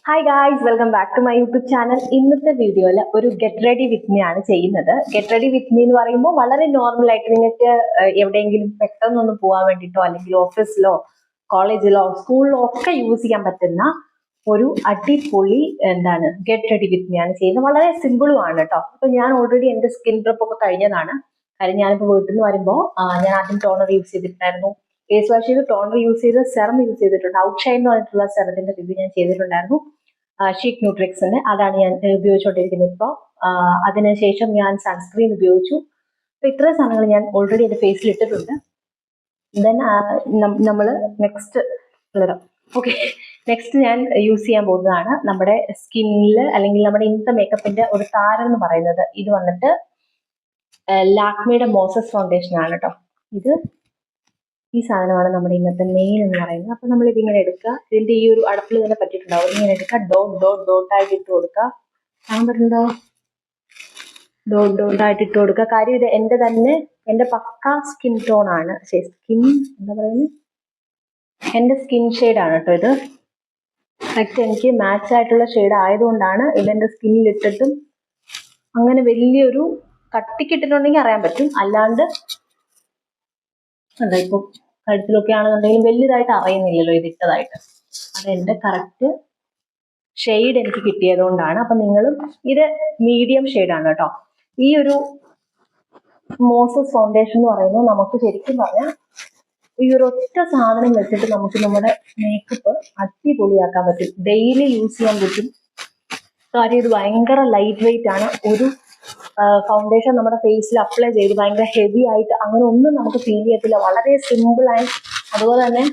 Hi guys, welcome back to my YouTube channel. ഇന്നത്തെ വീഡിയോയിൽ ഒരു ഗെറ്റ് റെഡി വിത്ത് മീ ആണ് ചെയ്യുന്നത്. ഗെറ്റ് റെഡി വിത്ത് മീ എന്ന് പറയുമ്പോൾ വളരെ നോർമൽ ആയിട്ട് നിങ്ങൾക്ക് എവിടെയെങ്കിലും പെട്ടെന്നൊന്ന് പോകാൻ വേണ്ടിയിട്ടോ അല്ലെങ്കിൽ ഓഫീസിലോ കോളേജിലോ സ്കൂളിലോ ഒക്കെ യൂസ് ചെയ്യാൻ പറ്റുന്ന ഒരു അടിപൊളി ഗെറ്റ് റെഡി വിത്ത് മീ ആണ് ചെയ്യുന്നത്. വളരെ സിമ്പിളും ആണ് കേട്ടോ. അപ്പൊ ഞാൻ ഓൾറെഡി എന്റെ സ്കിൻ പ്രെപ്പ് ഒക്കെ കഴിഞ്ഞതാണ്. കാര്യം ഞാനിപ്പോൾ വീട്ടിൽ നിന്ന് വരുമ്പോൾ ഞാൻ ആദ്യം ടോണർ യൂസ് ചെയ്തിട്ടുണ്ടായിരുന്നു. ഫേസ് വാഷ് ചെയ്ത് ടോണർ യൂസ് ചെയ്ത് സെറം യൂസ് ചെയ്തിട്ടുണ്ട്. ഔട്ട്ഷൈൻ എന്ന് പറഞ്ഞിട്ടുള്ള സെറത്തിന്റെ റിവ്യൂ ഞാൻ ചെയ്തിട്ടുണ്ടായിരുന്നു. ഷീക്ക് ന്യൂട്രിക്സിന്റെ അതാണ് ഞാൻ ഉപയോഗിച്ചുകൊണ്ടിരിക്കുന്നത് ഇപ്പോൾ. അതിനുശേഷം ഞാൻ സൺസ്ക്രീൻ ഉപയോഗിച്ചു. അപ്പൊ ഇത്രയും സാധനങ്ങൾ ഞാൻ ഓൾറെഡി എന്റെ ഫേസിൽ ഇട്ടിട്ടുണ്ട്. ദെൻ നമ്മൾ നെക്സ്റ്റ് ഞാൻ യൂസ് ചെയ്യാൻ പോകുന്നതാണ് നമ്മുടെ സ്കിന്നിൽ അല്ലെങ്കിൽ നമ്മുടെ ഇന്നത്തെ മേക്കപ്പിന്റെ ഒരു താരം എന്ന് പറയുന്നത്. ഇത് വന്നിട്ട് ലാക്മിയുടെ മോസസ് ഫൗണ്ടേഷൻ ആണ് കേട്ടോ. ഈ സാധനമാണ് നമ്മുടെ ഇന്നത്തെ മെയിൻ എന്ന് പറയുന്നത്. അപ്പൊ നമ്മൾ ഇതിങ്ങനെ എടുക്കുക. ഇതിന്റെ ഈ ഒരു അടപ്പിൽ തന്നെ പറ്റിയിട്ടുണ്ടാവും. ഇങ്ങനെ എടുക്കുക, ഡോട്ടായിട്ട് ഇട്ട് കൊടുക്കുക. കാണാൻ പറ്റുന്നുണ്ടോ? ഡോട്ടായിട്ട് ഇട്ട് കൊടുക്കുക. കാര്യം ഇത് എന്റെ പക്ക സ്കിൻ ടോൺ ആണ്. എന്റെ സ്കിൻ ഷെയ്ഡ് ആണ് കേട്ടോ ഇത്. കറക്റ്റ് എനിക്ക് മാച്ച് ആയിട്ടുള്ള ഷെയ്ഡ് ആയതുകൊണ്ടാണ് ഇതെന്റെ സ്കിന്നിൽ ഇട്ടിട്ടും അങ്ങനെ വലിയൊരു കട്ടിക്കിട്ടിട്ടുണ്ടെങ്കിൽ അറിയാൻ പറ്റും. അല്ലാണ്ട് ഇപ്പൊ കഴുത്തിലൊക്കെ ആണെന്നുണ്ടെങ്കിലും വലിയതായിട്ട് അറിയുന്നില്ലല്ലോ ഇതിട്ടതായിട്ട്. അതെന്റെ കറക്റ്റ് ഷെയ്ഡ് എനിക്ക് കിട്ടിയതുകൊണ്ടാണ്. അപ്പൊ നിങ്ങളും ഇത് മീഡിയം ഷെയ്ഡാണ് കേട്ടോ. ഈ ഒരു മോസസ് ഫൗണ്ടേഷൻ എന്ന് പറയുന്നത് നമുക്ക് ശരിക്കും പറഞ്ഞാൽ ഈ ഒരു ഒറ്റ സാധനം വെച്ചിട്ട് നമുക്ക് നമ്മുടെ മേക്കപ്പ് അടിപൊളിയാക്കാൻ പറ്റും. ഡെയിലി യൂസ് ചെയ്യാൻ പറ്റും. കാര്യം ഇത് ഭയങ്കര ലൈറ്റ് വെയിറ്റ് ആണ്. ഒരു ഫൗണ്ടേഷൻ നമ്മുടെ ഫേസിൽ അപ്ലൈ ചെയ്ത് ഭയങ്കര ഹെവി ആയിട്ട് അങ്ങനെ ഒന്നും നമുക്ക് ഫീൽ ചെയ്യത്തില്ല. വളരെ സിമ്പിൾ ആൻഡ് അതുപോലെ തന്നെ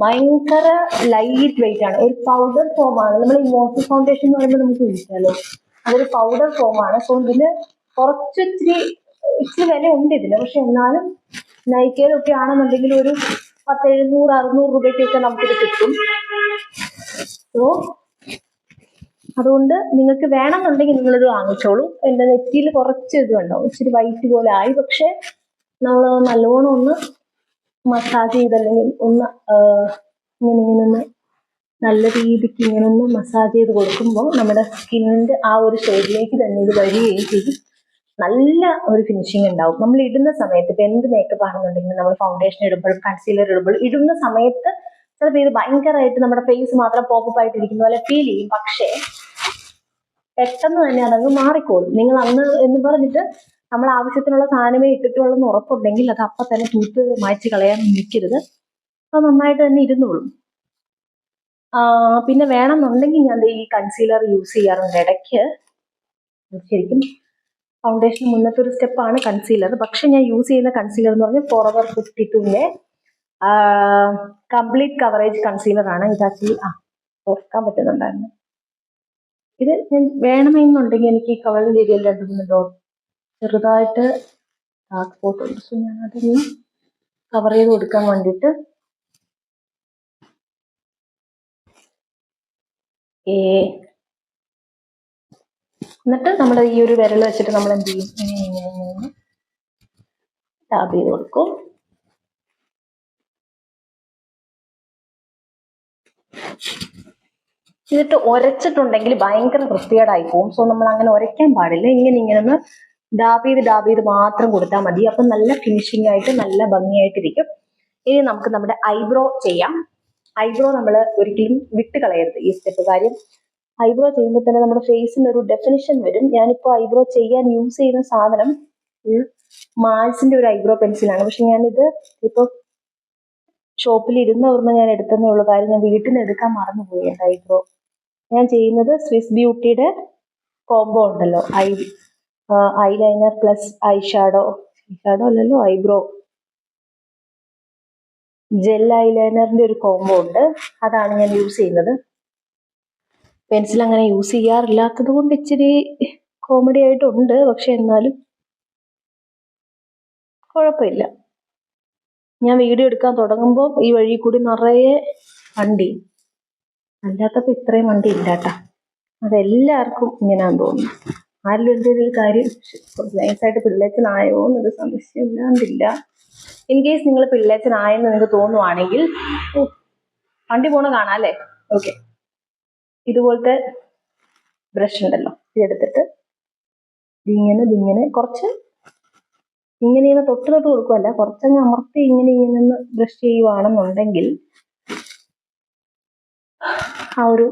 ഭയങ്കര ലൈറ്റ് വെയിറ്റ് ആണ്. ഒരു പൗഡർ ഫോം ആണ്. നമ്മൾ ഈ മോസസ് ഫൗണ്ടേഷൻ എന്ന് പറയുമ്പോൾ നമുക്ക് വിളിക്കാമല്ലോ, അതൊരു പൗഡർ ഫോം ആണ്. സോ ഇതിന് ഇച്ചിരി വില ഉണ്ട് ഇതിന്. പക്ഷെ എന്നാലും നൈക്കയിലൊക്കെ ആണെന്നുണ്ടെങ്കിൽ ഒരു 700-600 രൂപയ്ക്കൊക്കെ നമുക്കിത് കിട്ടും. സോ അതുകൊണ്ട് നിങ്ങൾക്ക് വേണമെന്നുണ്ടെങ്കിൽ നിങ്ങളിത് വാങ്ങിച്ചോളൂ. എൻ്റെ നെറ്റിയിൽ കുറച്ച് ഇത് ഉണ്ടാവും, ഇച്ചിരി വൈറ്റ് പോലെ ആയി. പക്ഷെ നമ്മൾ നല്ലോണം ഒന്ന് മസാജ് ചെയ്തല്ലെങ്കിൽ ഇങ്ങനെ നല്ല രീതിക്ക് ഇങ്ങനെ ഒന്ന് മസാജ് ചെയ്ത് കൊടുക്കുമ്പോൾ നമ്മുടെ സ്കിന്നിന്റെ ആ ഒരു ഷെയ്ഡിലേക്ക് തന്നെ ഇത് വരികയും ചെയ്യും. നല്ല ഒരു ഫിനിഷിങ് ഉണ്ടാവും. നമ്മൾ ഇടുന്ന സമയത്ത് ഇപ്പൊ എന്ത് മേക്കപ്പ് ആണെന്നുണ്ടെങ്കിൽ നമ്മൾ ഫൗണ്ടേഷൻ ഇടുമ്പോഴും കൺസീലർ ഇടുമ്പോഴും ഇടുന്ന സമയത്ത് ചിലപ്പോൾ ഇത് ഭയങ്കരമായിട്ട് നമ്മുടെ ഫേസ് മാത്രം പോപ്പപ്പ് ആയിട്ടിരിക്കുന്ന പോലെ ഫീൽ ചെയ്യും. പക്ഷേ പെട്ടെന്ന് തന്നെ അതങ്ങ് മാറിക്കോളും. നിങ്ങൾ അന്ന് എന്ന് പറഞ്ഞിട്ട് നമ്മൾ ആവശ്യത്തിനുള്ള സാധനമേ ഇട്ടിട്ടുള്ളെന്ന് ഉറപ്പുണ്ടെങ്കിൽ അത് അപ്പം തന്നെ തൂത്ത് മായ്ച്ച് കളയാൻ നിൽക്കരുത്. അത് നന്നായിട്ട് തന്നെ ഇരുന്നോളും. പിന്നെ വേണമെന്നുണ്ടെങ്കിൽ ഞാൻ ഈ കൺസീലർ യൂസ് ചെയ്യാറുണ്ട് ഇടയ്ക്ക്. ശരിക്കും ഫൗണ്ടേഷൻ മുന്നത്തെ ഒരു സ്റ്റെപ്പാണ് കൺസീലർ. പക്ഷെ ഞാൻ യൂസ് ചെയ്യുന്ന കൺസീലർ എന്ന് പറഞ്ഞാൽ ഫോറെവർ 52ന്റെ കംപ്ലീറ്റ് കവറേജ് കൺസീലർ ആണ്. ഇത് ആക്ച്വലി ഓർക്കാൻ പറ്റുന്നുണ്ടായിരുന്നു. ഇത് ഞാൻ വേണമെന്നുണ്ടെങ്കിൽ എനിക്ക് ഈ കവളിന്റെ ഏരിയയിൽ 2-3 ഡോട്ട് ചെറുതായിട്ട് ഡാർക്ക് സ്പോട്ട് ഉണ്ട്. സോ ഞാൻ അതൊന്ന് കവർ ചെയ്ത് കൊടുക്കാൻ വേണ്ടിയിട്ട് എന്നിട്ട് നമ്മുടെ ഈ ഒരു വിരൽ വെച്ചിട്ട് നമ്മൾ എന്ത് ചെയ്യും, ഇങ്ങനെ ടാപ്പ് ചെയ്ത് കൊടുക്കും. എന്നിട്ട് ഉരച്ചിട്ടുണ്ടെങ്കിൽ ഭയങ്കര വൃത്തികേടായി പോകും. സോ നമ്മൾ അങ്ങനെ ഉരയ്ക്കാൻ പാടില്ല. ഇങ്ങനെ ഒന്ന് ഡാബ് ചെയ്ത് മാത്രം കൊടുത്താൽ മതി. അപ്പം നല്ല ഫിനിഷിംഗ് ആയിട്ട് നല്ല ഭംഗിയായിട്ടിരിക്കും. ഇനി നമുക്ക് നമ്മുടെ ഐബ്രോ ചെയ്യാം. ഐബ്രോ നമ്മൾ ഒരിക്കലും വിട്ട് കളയരുത് ഈ സ്റ്റെപ്പ്. കാര്യം ഐബ്രോ ചെയ്യുമ്പോൾ തന്നെ നമ്മുടെ ഫേസിന് ഒരു ഡെഫിനിഷൻ വരും. ഞാനിപ്പോൾ ഐബ്രോ ചെയ്യാൻ യൂസ് ചെയ്യുന്ന സാധനം മാൾസിന്റെ ഒരു ഐബ്രോ പെൻസിലാണ്. പക്ഷെ ഞാനിത് ഇപ്പോൾ ഷോപ്പിൽ ഇരുന്ന ഓർമ്മ ഞാൻ എടുത്തതേ ഉള്ളൂ. കാര്യം ഞാൻ വീട്ടിൽ നിന്ന് എടുക്കാൻ മറന്നുപോയി എൻ്റെ ഐബ്രോ. ഞാൻ ചെയ്യുന്നത് സ്വിസ് ബ്യൂട്ടിയുടെ കോംബോ ഉണ്ടല്ലോ, ഐലൈനർ പ്ലസ് ഐഷാഡോ അല്ലല്ലോ, ഐബ്രോ ജെൽ ഐലൈനറിന്റെ ഒരു കോംബോ ഉണ്ട്. അതാണ് ഞാൻ യൂസ് ചെയ്യുന്നത്. പെൻസിൽ അങ്ങനെ യൂസ് ചെയ്യാറില്ലാത്തത് കൊണ്ട് ഇച്ചിരി കോമഡി ആയിട്ടുണ്ട്. പക്ഷെ എന്നാലും കുഴപ്പമില്ല. ഞാൻ വീഡിയോ എടുക്കാൻ തുടങ്ങുമ്പോൾ ഈ വഴി കൂടി നിറയെ വണ്ടി, അല്ലാത്തപ്പോൾ ഇത്രയും വണ്ടി ഇല്ല കേട്ടോ. അതെല്ലാവർക്കും ഇങ്ങനെയാന്ന് തോന്നുന്നു. ആരിലും എന്തൊരു കാര്യം നൈസായിട്ട് പിള്ളേച്ചനായോ എന്നൊരു സംശയം ഇല്ലാണ്ടില്ല. ഇൻ കേസ് നിങ്ങൾ പിള്ളേച്ചനായെന്ന് നിങ്ങൾക്ക് തോന്നുവാണെങ്കിൽ വണ്ടി പോണ കാണാം അല്ലേ? ഓക്കെ. ഇതുപോലത്തെ ബ്രഷ് ഉണ്ടല്ലോ, ഇതെടുത്തിട്ട് ഇതിങ്ങനെ കുറച്ച് ഇങ്ങനെ തൊട്ട് കൊടുക്കുമല്ല, കുറച്ചങ്ങ് അമർത്തി ഇങ്ങനെ ഒന്ന് ബ്രഷ് ചെയ്യുവാണെന്നുണ്ടെങ്കിൽ ആ ഒരു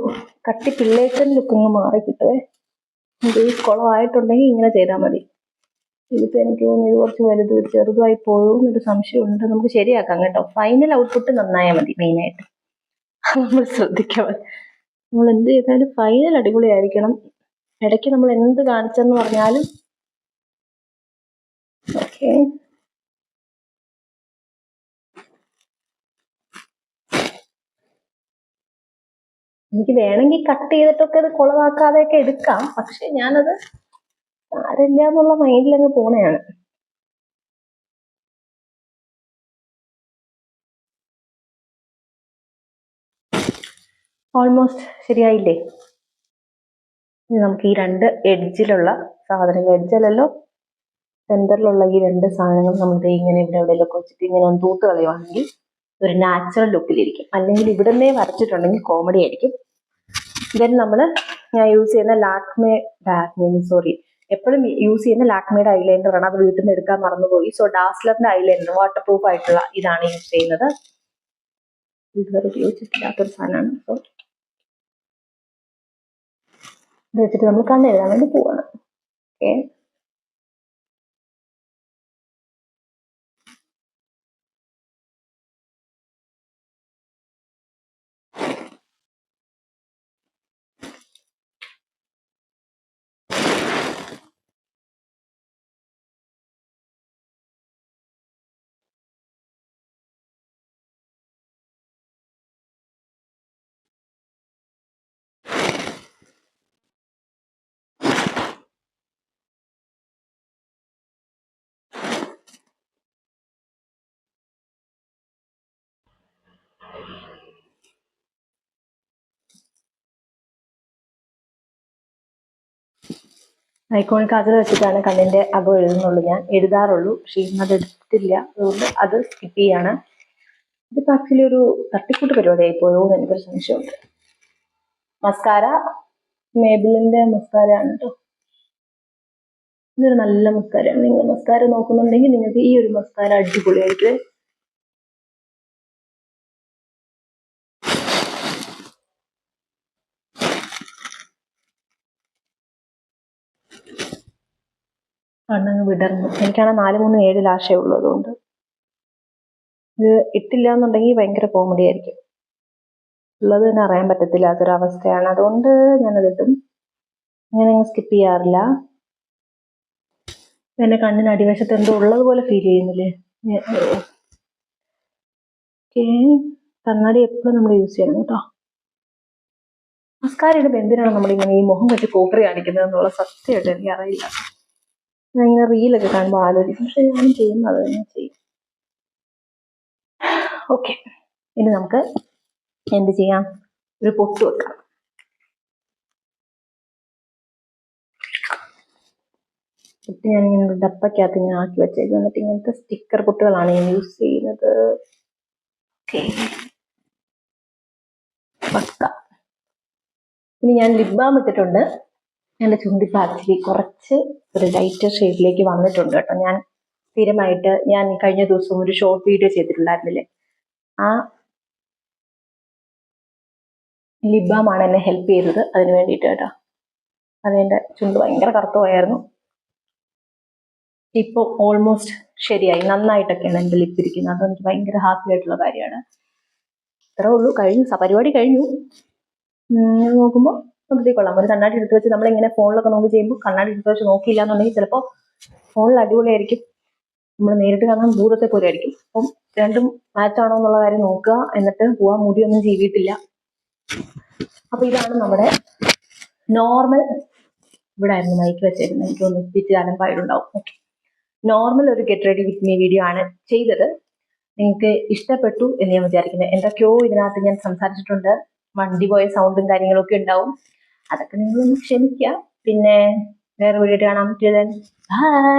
കട്ടി പിള്ളേച്ചൻ ലുക്കങ്ങ് മാറി കിട്ടുവേ. ഇത് കുളമായിട്ടുണ്ടെങ്കിൽ ഇങ്ങനെ ചെയ്താൽ മതി. ഇതിപ്പോ എനിക്ക് തോന്നുന്നു ഇത് കുറച്ച് വലുത് ചെറുതായി പോകും എന്നൊരു സംശയമുണ്ട്. നമുക്ക് ശരിയാക്കാം കേട്ടോ. ഫൈനൽ ഔട്ട്പുട്ട് നന്നായാൽ മതി. മെയിനായിട്ട് നമ്മൾ ശ്രദ്ധിക്കാൻ, നമ്മൾ എന്ത് ചെയ്താലും ഫൈനൽ അടിപൊളിയായിരിക്കണം. ഇടയ്ക്ക് നമ്മൾ എന്ത് കാണിച്ചെന്ന് പറഞ്ഞാലും ഓക്കെ. എനിക്ക് വേണമെങ്കിൽ കട്ട് ചെയ്തിട്ടൊക്കെ അത് കുളമാക്കാതെയൊക്കെ എടുക്കാം, പക്ഷെ ഞാനത് ആരില്ല എന്നുള്ള മൈൻഡിലങ്ങ് പോണെയാണ്. ഓൾമോസ്റ്റ് ശരിയായില്ലേ? ഇനി നമുക്ക് ഈ രണ്ട് എഡ്ജിലുള്ള സാധനങ്ങൾ, എഡ്ജിലല്ലോ സെന്ററിലുള്ള ഈ രണ്ട് സാധനങ്ങൾ നമ്മൾ ഇങ്ങനെ ഇവിടെ എവിടെയെങ്കിലൊക്കെ വെച്ചിട്ട് ഇങ്ങനെ ഒന്ന് തൂത്ത് കളയുവാണെങ്കിൽ ഒരു നാച്ചുറൽ ലുക്കിലിരിക്കും. അല്ലെങ്കിൽ ഇവിടെ നിന്നേ വരച്ചിട്ടുണ്ടെങ്കിൽ കോമഡി ആയിരിക്കും. ദെൻ ഞാൻ യൂസ് ചെയ്യുന്ന ലാക്മേ എപ്പോഴും യൂസ് ചെയ്യുന്ന ലാക്മേയുടെ ഐലൈനർ ആണ്. അത് വീട്ടിൽ നിന്ന് എടുക്കാൻ മറന്നുപോയി. സോ ഡാസ്ലറിന്റെ ഐലൈനർ വാട്ടർ പ്രൂഫ് ആയിട്ടുള്ള ഇതാണ് യൂസ് ചെയ്യുന്നത്. ഇതുവരെ ഉപയോഗിച്ചിട്ടില്ലാത്തൊരു സാധനമാണ്. സോ ഇത് വെച്ചിട്ട് നമ്മൾ കണ്ണെഴുതാൻ വേണ്ടി പോവാണ്. ഓക്കെ, ഐക്കോൺ കാജൽ വെച്ചിട്ടാണ് കണ്ണിന്റെ അകം എഴുതാറുള്ളൂ. പക്ഷെ ഇന്നത് എടുത്തില്ല, അതുകൊണ്ട് അത് സ്കിപ്പ് ചെയ്യാണ്. ഇതിപ്പോ ആക്ച്വലി ഒരു തട്ടിക്കൂട്ട് പരിപാടി ആയിപ്പോയോ എന്ന് എനിക്കൊരു സംശയമുണ്ട്. മസ്കാര മേബിലിന്റെ മസ്കാര ആണ് കേട്ടോ. ഇതൊരു നല്ല മസ്കാരയാണ്. നിങ്ങൾ മസ്കാര നോക്കുന്നുണ്ടെങ്കിൽ നിങ്ങൾക്ക് ഈ ഒരു മസ്കാര അടിപൊളിയായിട്ട്. കണ്ണങ്ങ് വിടർന്നു. എനിക്കാണെങ്കിൽ 4-3-7 ലാഷേ ഉള്ളൂ. അതുകൊണ്ട് ഇത് ഇട്ടില്ല എന്നുണ്ടെങ്കിൽ ഭയങ്കര കോമഡി ആയിരിക്കും. ഉള്ളത് തന്നെ അറിയാൻ പറ്റത്തില്ലാത്തൊരവസ്ഥയാണ്. അതുകൊണ്ട് ഞാനത് ഇട്ടും അങ്ങനെ സ്കിപ്പ് ചെയ്യാറില്ല. എന്റെ കണ്ണിന് അടിവശത്ത് എന്തോ ഉള്ളത് പോലെ ഫീൽ ചെയ്യുന്നില്ലേ? കണ്ണാടി എപ്പോഴും നമ്മൾ യൂസ് ചെയ്യണം കേട്ടോ. മസ്കാര ഇടുമ്പോൾ എന്തിനാണ് നമ്മളിങ്ങനെ ഈ മുഖം വെച്ച് കോപ്പറി കാണിക്കുന്നത് എന്നുള്ള സത്യമായിട്ട് എനിക്ക് അറിയില്ല. ഞാൻ ഇങ്ങനെ റീലൊക്കെ കാണുമ്പോൾ ആലോചിക്കും, പക്ഷെ ഞാനും ചെയ്യുന്നത് തന്നെ ചെയ്യും. ഓക്കെ, ഇനി നമുക്ക് എന്ത് ചെയ്യാം? ഒരു പൊട്ട് വെക്കാം. പൊട്ട് ഞാനിങ്ങനെ ഒരു ഡപ്പയ്ക്കകത്ത് ഇങ്ങനെ ആക്കി വെച്ചേക്കും. എന്നിട്ട് ഇങ്ങനത്തെ സ്റ്റിക്കർ പൊട്ടുകളാണ് ഞാൻ യൂസ് ചെയ്യുന്നത്. ഓക്കെ, വെക്കാം. ഇനി ഞാൻ ലിപ് ബാം ഇട്ടിട്ടുണ്ട്. എൻ്റെ ചുണ്ടിപ്പ് ആക്ച്വലി കുറച്ച് ഒരു ലൈറ്റർ ഷെയ്ഡിലേക്ക് വന്നിട്ടുണ്ട് കേട്ടോ. ഞാൻ സ്ഥിരമായിട്ട് ഞാൻ കഴിഞ്ഞ ദിവസം ഒരു ഷോർട്ട് വീഡിയോ ചെയ്തിട്ടുണ്ടായിരുന്നില്ലേ, ആ ലിപ് ബാം ആണ് എന്നെ ഹെൽപ്പ് ചെയ്തത് അതിന് വേണ്ടിയിട്ട് കേട്ടോ. അതെൻ്റെ ചുണ്ട് ഭയങ്കര കറുത്തു പോയായിരുന്നു. ഇപ്പോൾ ഓൾമോസ്റ്റ് ശരിയായി, നന്നായിട്ടൊക്കെയാണ് എൻ്റെ ലിപ്പ് ഇരിക്കുന്നത്. അതെനിക്ക് ഭയങ്കര ഹാപ്പി ആയിട്ടുള്ള കാര്യമാണ്. ഇത്രേ ഉള്ളൂ, കഴിഞ്ഞു, പരിപാടി കഴിഞ്ഞു. നോക്കുമ്പോൾ കൊള്ളാം. ഒരു കണ്ണാടി എടുത്ത് വെച്ച് നമ്മളിങ്ങനെ ഫോണിലൊക്കെ നോക്കി ചെയ്യുമ്പോൾ കണ്ണാടി എടുത്ത് വെച്ച് നോക്കിയില്ല എന്നുണ്ടെങ്കിൽ ചിലപ്പോൾ ഫോണിൽ അടിപൊളിയായിരിക്കും, നമ്മൾ നേരിട്ട് കാണാൻ ഭൂതത്തെ പോലെ ആയിരിക്കും. അപ്പം രണ്ടും മാച്ചാണോ എന്നുള്ള കാര്യം നോക്കുക, എന്നിട്ട് പോവാൻ. മുടിയൊന്നും ചെയ്തിട്ടില്ല. അപ്പൊ ഇതാണ് നമ്മുടെ നോർമൽ. ഇവിടെ ആയിരുന്നു മൈക്ക് വെച്ചിരുന്നത്, എനിക്ക് ഒന്ന് എത്തിച്ച് അലമ്പായിട്ടുണ്ടാവും. ഓക്കെ, നോർമൽ ഒരു get ready with me video ആണ് ചെയ്തത്. നിങ്ങൾക്ക് ഇഷ്ടപ്പെട്ടു എന്ന് ഞാൻ വിചാരിക്കുന്നത്. എന്തൊക്കെയോ ഇതിനകത്ത് ഞാൻ സംസാരിച്ചിട്ടുണ്ട്. വണ്ടി പോയ സൗണ്ടും കാര്യങ്ങളൊക്കെ ഉണ്ടാവും. അതൊക്കെ നിങ്ങളൊന്ന് ക്ഷമിക്കുക. പിന്നെ വേറെ വീഡിയോ കാണാൻ പറ്റിയത്. ബൈ.